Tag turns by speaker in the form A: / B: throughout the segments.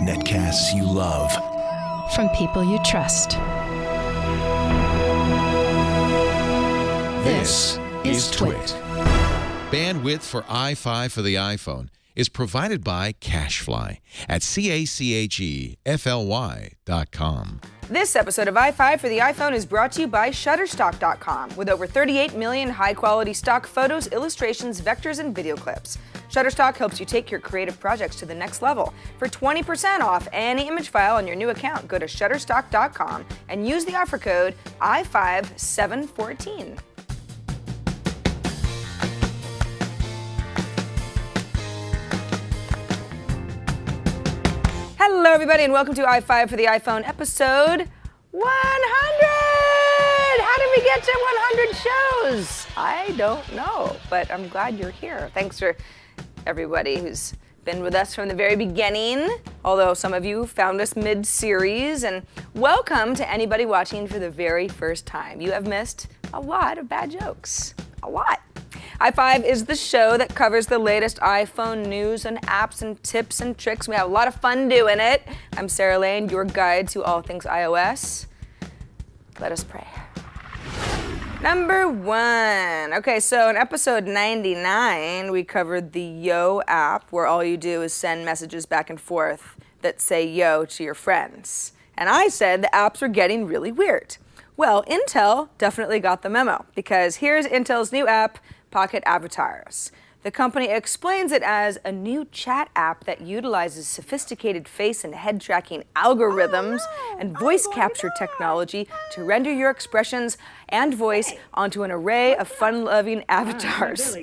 A: Netcasts you love.
B: From people you trust.
A: This is Twit.
C: Bandwidth for iFive for the iPhone is provided by CacheFly at CacheFly.com.
D: This episode of iFive for the iPhone is brought to you by Shutterstock.com, with over 38 million high-quality stock photos, illustrations, vectors, and video clips. Shutterstock helps you take your creative projects to the next level. For 20% off any image file on your new account, go to Shutterstock.com and use the offer code iFive714. Hello, everybody, and welcome to iFive for the iPhone, episode 100! How did we get to 100 shows? I don't know, but I'm glad you're here. Thanks for everybody who's been with us from the very beginning, although some of you found us mid-series, and welcome to anybody watching for the very first time. You have missed a lot of bad jokes. A lot. iFive is the show that covers the latest iPhone news and apps and tips and tricks. We have a lot of fun doing it. I'm Sarah Lane, your guide to all things iOS. Let us pray. Number one. Okay, so in episode 99, we covered the Yo app, where all you do is send messages back and forth that say Yo to your friends. And I said the apps were getting really weird. Well, Intel definitely got the memo, because here's Intel's new app, Pocket Avatars. The company explains it as a new chat app that utilizes sophisticated face and head tracking algorithms and voice capture technology to render your expressions and voice onto an array of fun-loving avatars.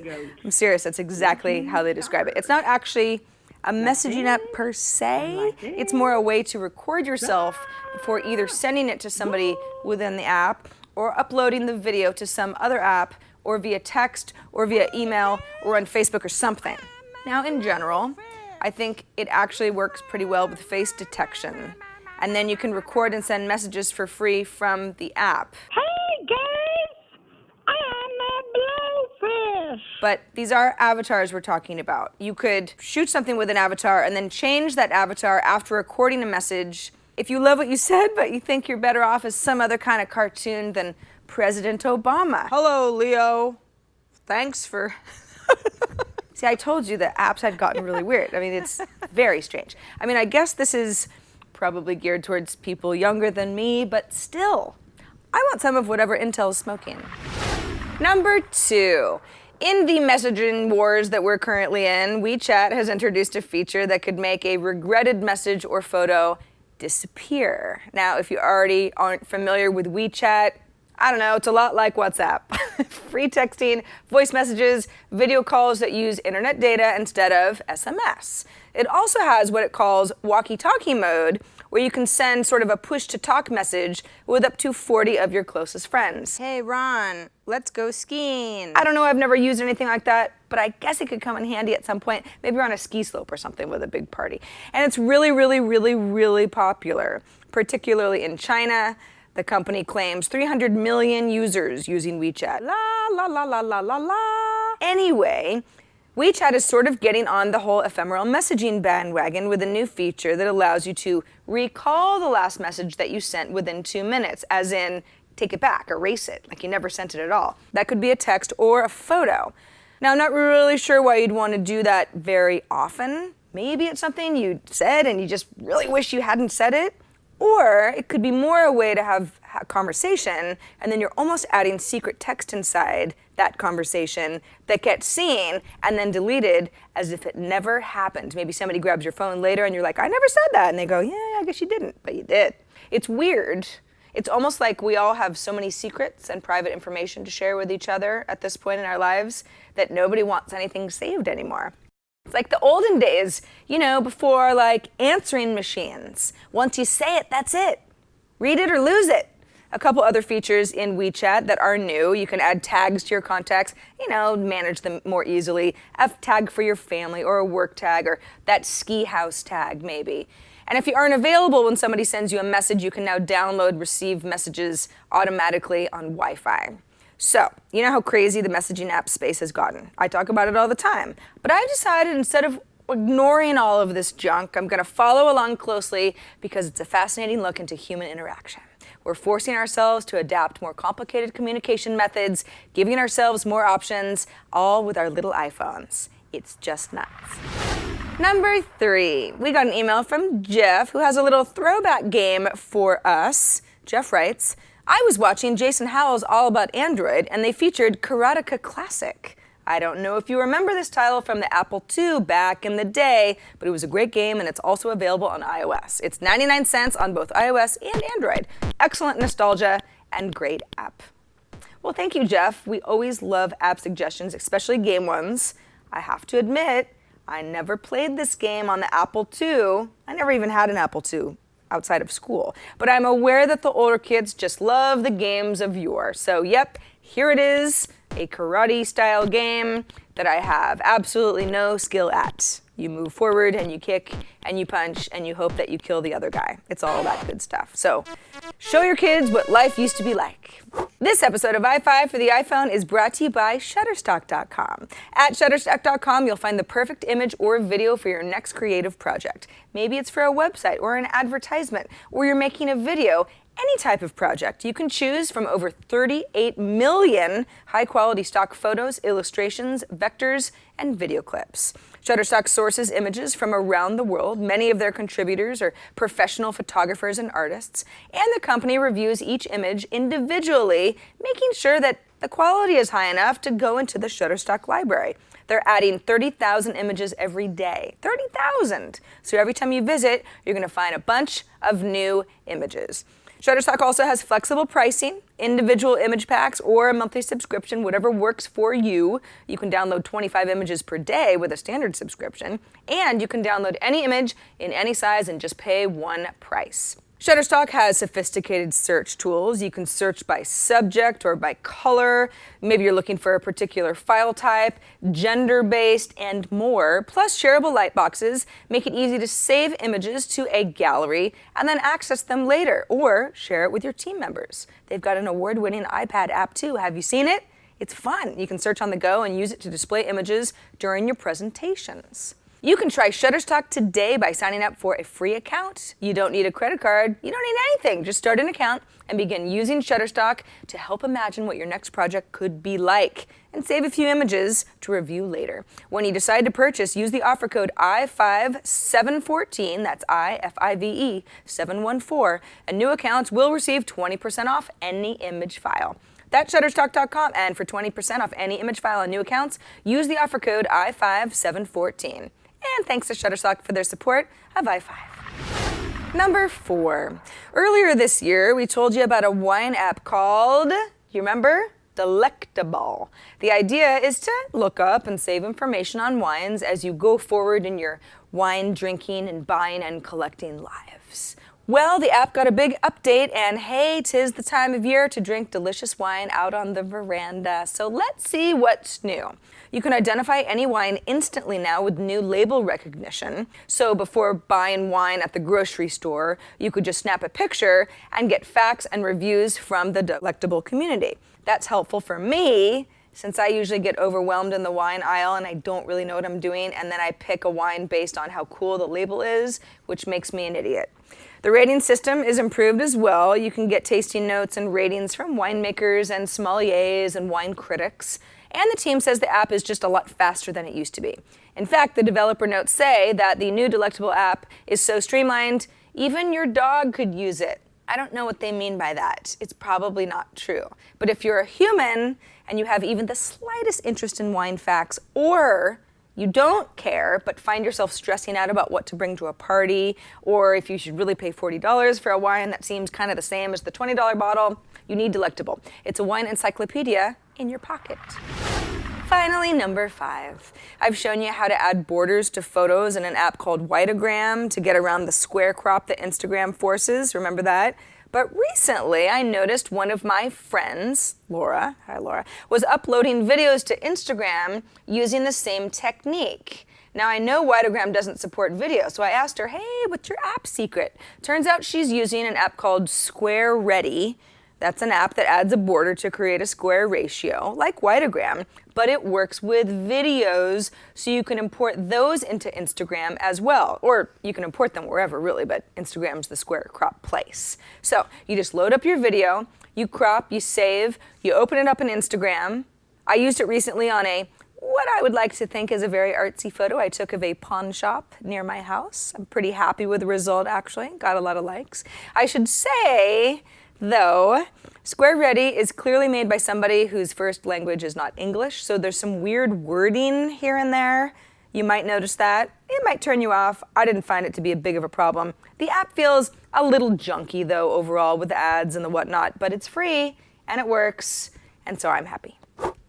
D: I'm serious, that's exactly how they describe it. It's not actually a messaging app per se. It's more a way to record yourself before either sending it to somebody within the app or uploading the video to some other app, or via text, or via email, or on Facebook or something. Now, in general, I think it actually works pretty well with face detection. And then you can record and send messages for free from the app.
E: Hey guys, I'm a blowfish.
D: But these are avatars we're talking about. You could shoot something with an avatar and then change that avatar after recording a message. If you love what you said, but you think you're better off as some other kind of cartoon than President Obama. Hello, Leo. Thanks for... See, I told you that apps had gotten really weird. I mean, it's very strange. I mean, I guess this is probably geared towards people younger than me, but still, I want some of whatever Intel's smoking. Number two. In the messaging wars that we're currently in, WeChat has introduced a feature that could make a regretted message or photo disappear. Now, if you already aren't familiar with WeChat, I don't know, it's a lot like WhatsApp. Free texting, voice messages, video calls that use internet data instead of SMS. It also has what it calls walkie-talkie mode, where you can send sort of a push-to-talk message with up to 40 of your closest friends. Hey, Ron, let's go skiing. I don't know, I've never used anything like that, but I guess it could come in handy at some point. Maybe you're on a ski slope or something with a big party. And it's really, really, really, really popular, particularly in China. The company claims 300 million users using WeChat. La, la, la, la, la, la, la. Anyway, WeChat is sort of getting on the whole ephemeral messaging bandwagon with a new feature that allows you to recall the last message that you sent within 2 minutes, as in take it back, erase it, like you never sent it at all. That could be a text or a photo. Now, I'm not really sure why you'd want to do that very often. Maybe it's something you said and you just really wish you hadn't said it. Or it could be more a way to have a conversation, and then you're almost adding secret text inside that conversation that gets seen and then deleted as if it never happened. Maybe somebody grabs your phone later and you're like, I never said that. And they go, yeah, I guess you didn't, but you did. It's weird. It's almost like we all have so many secrets and private information to share with each other at this point in our lives that nobody wants anything saved anymore. It's like the olden days, you know, before like answering machines. Once you say it, that's it. Read it or lose it. A couple other features in WeChat that are new. You can add tags to your contacts, you know, manage them more easily. A tag for your family or a work tag or that ski house tag maybe. And if you aren't available when somebody sends you a message, you can now download, receive messages automatically on Wi-Fi. So, you know how crazy the messaging app space has gotten. I talk about it all the time. But I've decided instead of ignoring all of this junk, I'm going to follow along closely because it's a fascinating look into human interaction. We're forcing ourselves to adapt more complicated communication methods, giving ourselves more options, all with our little iPhones. It's just nuts. Number 3, we got an email from Jeff, who has a little throwback game for us. Jeff writes, I was watching Jason Howell's All About Android, and they featured Karateka Classic. I don't know if you remember this title from the Apple II back in the day, but it was a great game, and it's also available on iOS. It's 99 cents on both iOS and Android. Excellent nostalgia and great app. Well, thank you, Jeff. We always love app suggestions, especially game ones. I have to admit, I never played this game on the Apple II. I never even had an Apple II outside of school. But I'm aware that the older kids just love the games of yore. So yep, here it is, a karate-style game that I have absolutely no skill at. You move forward and you kick and you punch and you hope that you kill the other guy. It's all that good stuff. So show your kids what life used to be like. This episode of iFive for the iPhone is brought to you by Shutterstock.com. At Shutterstock.com, you'll find the perfect image or video for your next creative project. Maybe it's for a website or an advertisement, or you're making a video. Any type of project. You can choose from over 38 million high-quality stock photos, illustrations, vectors, and video clips. Shutterstock sources images from around the world. Many of their contributors are professional photographers and artists, and the company reviews each image individually, making sure that the quality is high enough to go into the Shutterstock library. They're adding 30,000 images every day. 30,000! So every time you visit, you're going to find a bunch of new images. Shutterstock also has flexible pricing, individual image packs, or a monthly subscription, whatever works for you. You can download 25 images per day with a standard subscription, and you can download any image in any size and just pay one price. Shutterstock has sophisticated search tools. You can search by subject or by color. Maybe you're looking for a particular file type, gender-based, and more. Plus, shareable lightboxes make it easy to save images to a gallery and then access them later, or share it with your team members. They've got an award-winning iPad app too. Have you seen it? It's fun. You can search on the go and use it to display images during your presentations. You can try Shutterstock today by signing up for a free account. You don't need a credit card. You don't need anything. Just start an account and begin using Shutterstock to help imagine what your next project could be like and save a few images to review later. When you decide to purchase, use the offer code iFive714, that's I-F-I-V-E 714, and new accounts will receive 20% off any image file. That's Shutterstock.com, and for 20% off any image file on new accounts, use the offer code iFive714. And thanks to Shutterstock for their support of iFive. Number 4. Earlier this year, we told you about a wine app called, you remember? Delectable. The idea is to look up and save information on wines as you go forward in your wine drinking and buying and collecting lives. Well, the app got a big update, and hey, 'tis the time of year to drink delicious wine out on the veranda. So let's see what's new. You can identify any wine instantly now with new label recognition. So before buying wine at the grocery store, you could just snap a picture and get facts and reviews from the Delectable community. That's helpful for me, since I usually get overwhelmed in the wine aisle and I don't really know what I'm doing, and then I pick a wine based on how cool the label is, which makes me an idiot. The rating system is improved as well. You can get tasting notes and ratings from winemakers and sommeliers and wine critics. And the team says the app is just a lot faster than it used to be. In fact, the developer notes say that the new Delectable app is so streamlined, even your dog could use it. I don't know what they mean by that. It's probably not true. But if you're a human and you have even the slightest interest in wine facts, or you don't care but find yourself stressing out about what to bring to a party, or if you should really pay $40 for a wine that seems kind of the same as the $20 bottle, you need Delectable. It's a wine encyclopedia in your pocket. Finally, number 5. I've shown you how to add borders to photos in an app called Whiteogram to get around the square crop that Instagram forces. Remember that? But recently, I noticed one of my friends, Laura, hi Laura, was uploading videos to Instagram using the same technique. Now, I know Whiteogram doesn't support video, so I asked her, hey, what's your app secret? Turns out she's using an app called Square Ready. That's an app that adds a border to create a square ratio, like Whiteogram, but it works with videos, so you can import those into Instagram as well. Or you can import them wherever, really, but Instagram's the square crop place. So you just load up your video, you crop, you save, you open it up in Instagram. I used it recently on what I would like to think is a very artsy photo I took of a pawn shop near my house. I'm pretty happy with the result, actually. Got a lot of likes. I should say, though, Square Ready is clearly made by somebody whose first language is not English, so there's some weird wording here and there. You might notice that. It might turn you off. I didn't find it to be a big of a problem. The app feels a little junky, though, overall, with the ads and the whatnot, but it's free, and it works, and so I'm happy.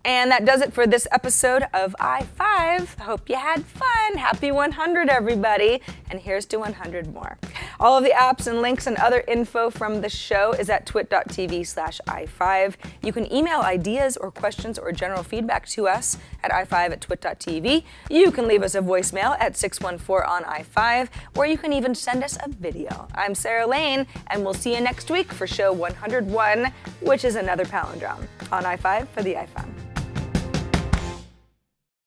D: And that does it for this episode of iFive. Hope you had fun. Happy 100, everybody. And here's to 100 more. All of the apps and links and other info from the show is at twit.tv/iFive. You can email ideas or questions or general feedback to us at iFive@twit.tv. You can leave us a voicemail at 614 on iFive, or you can even send us a video. I'm Sarah Lane, and we'll see you next week for show 101, which is another palindrome on iFive for the iPhone.